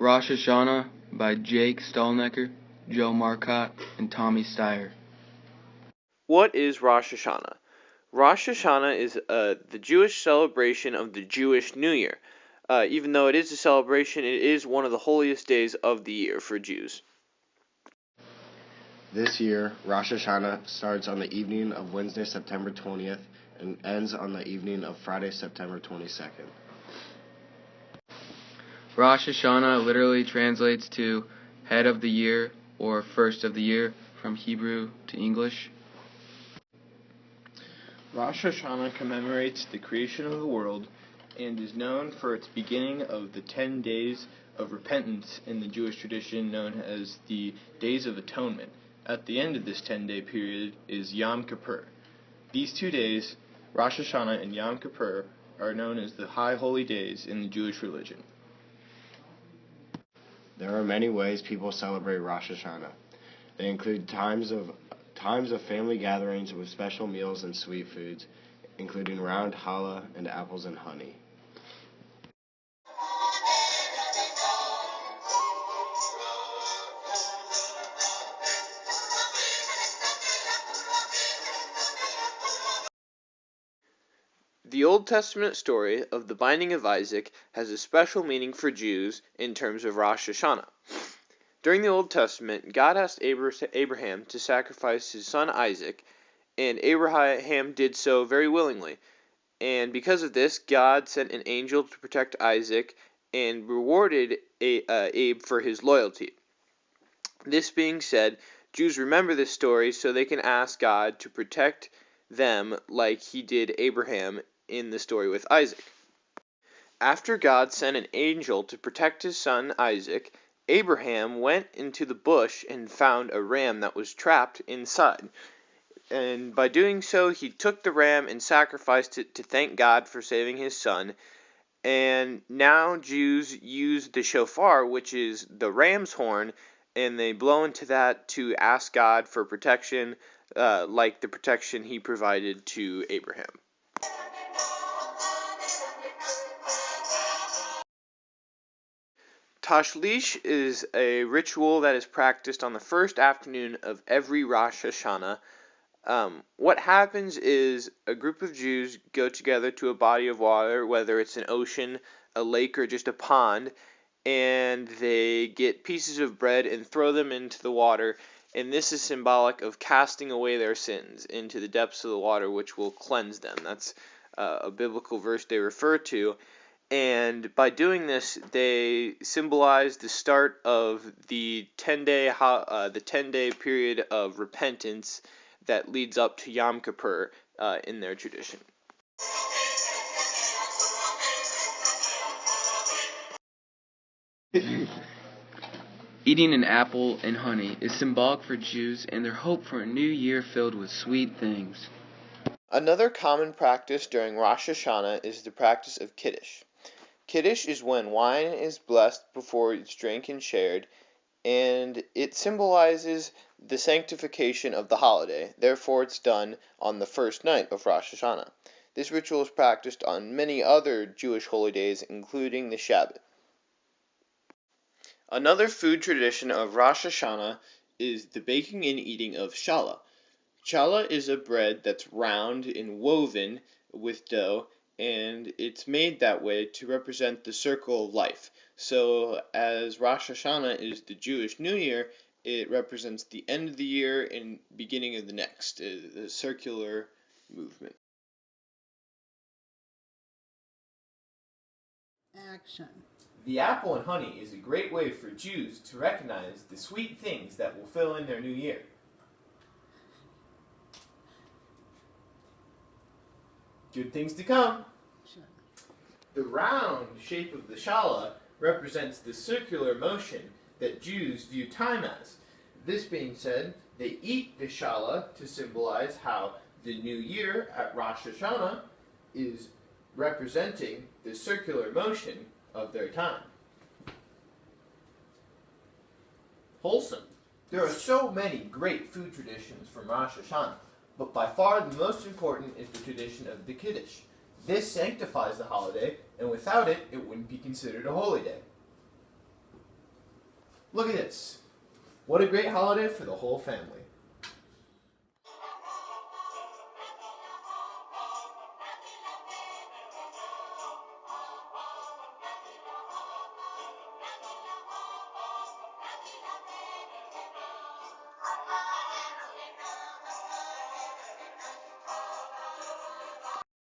Rosh Hashanah by Jake Stallnecker, Joe Marcotte, and Tommy Steyer. What is Rosh Hashanah? Rosh Hashanah is the Jewish celebration of the Jewish New Year. Even though it is a celebration, it is one of the holiest days of the year for Jews. This year, Rosh Hashanah starts on the evening of Wednesday, September 20th, and ends on the evening of Friday, September 22nd. Rosh Hashanah literally translates to head of the year or first of the year from Hebrew to English. Rosh Hashanah commemorates the creation of the world and is known for its beginning of the 10 days of repentance in the Jewish tradition known as the Days of Atonement. At the end of this 10-day period is Yom Kippur. These 2 days, Rosh Hashanah and Yom Kippur, are known as the high holy days in the Jewish religion. There are many ways people celebrate Rosh Hashanah. They include times of family gatherings with special meals and sweet foods, including round challah and apples and honey. The Old Testament story of the binding of Isaac has a special meaning for Jews in terms of Rosh Hashanah. During the Old Testament, God asked Abraham to sacrifice his son Isaac, and Abraham did so very willingly. And because of this, God sent an angel to protect Isaac and rewarded Abe for his loyalty. This being said, Jews remember this story so they can ask God to protect them like he did Abraham in the story with Isaac. After God sent an angel to protect his son Isaac, Abraham went into the bush and found a ram that was trapped inside. And by doing so, he took the ram and sacrificed it to thank God for saving his son. And now Jews use the shofar, which is the ram's horn, and they blow into that to ask God for protection, like the protection he provided to Abraham. Tashlish is a ritual that is practiced on the first afternoon of every Rosh Hashanah. What happens is a group of Jews go together to a body of water, whether it's an ocean, a lake, or just a pond, and they get pieces of bread and throw them into the water, and this is symbolic of casting away their sins into the depths of the water, which will cleanse them. That's a biblical verse they refer to. And by doing this, they symbolize the start of the 10-day period of repentance that leads up to Yom Kippur in their tradition. Eating an apple and honey is symbolic for Jews and their hope for a new year filled with sweet things. Another common practice during Rosh Hashanah is the practice of Kiddush. Kiddush is when wine is blessed before it's drank and shared, and it symbolizes the sanctification of the holiday. Therefore, it's done on the first night of Rosh Hashanah. This ritual is practiced on many other Jewish holy days, including the Shabbat. Another food tradition of Rosh Hashanah is the baking and eating of challah. Challah is a bread that's round and woven with dough, and it's made that way to represent the circle of life. So as Rosh Hashanah is the Jewish New Year, it represents the end of the year and beginning of the next, the circular movement. Action. The apple and honey is a great way for Jews to recognize the sweet things that will fill in their new year. Good things to come. Sure. The round shape of the challah represents the circular motion that Jews view time as. This being said, they eat the challah to symbolize how the new year at Rosh Hashanah is representing the circular motion of their time. Wholesome. There are so many great food traditions from Rosh Hashanah, but by far the most important is the tradition of the Kiddush. This sanctifies the holiday, and without it, it wouldn't be considered a holy day. Look at this. What a great holiday for the whole family.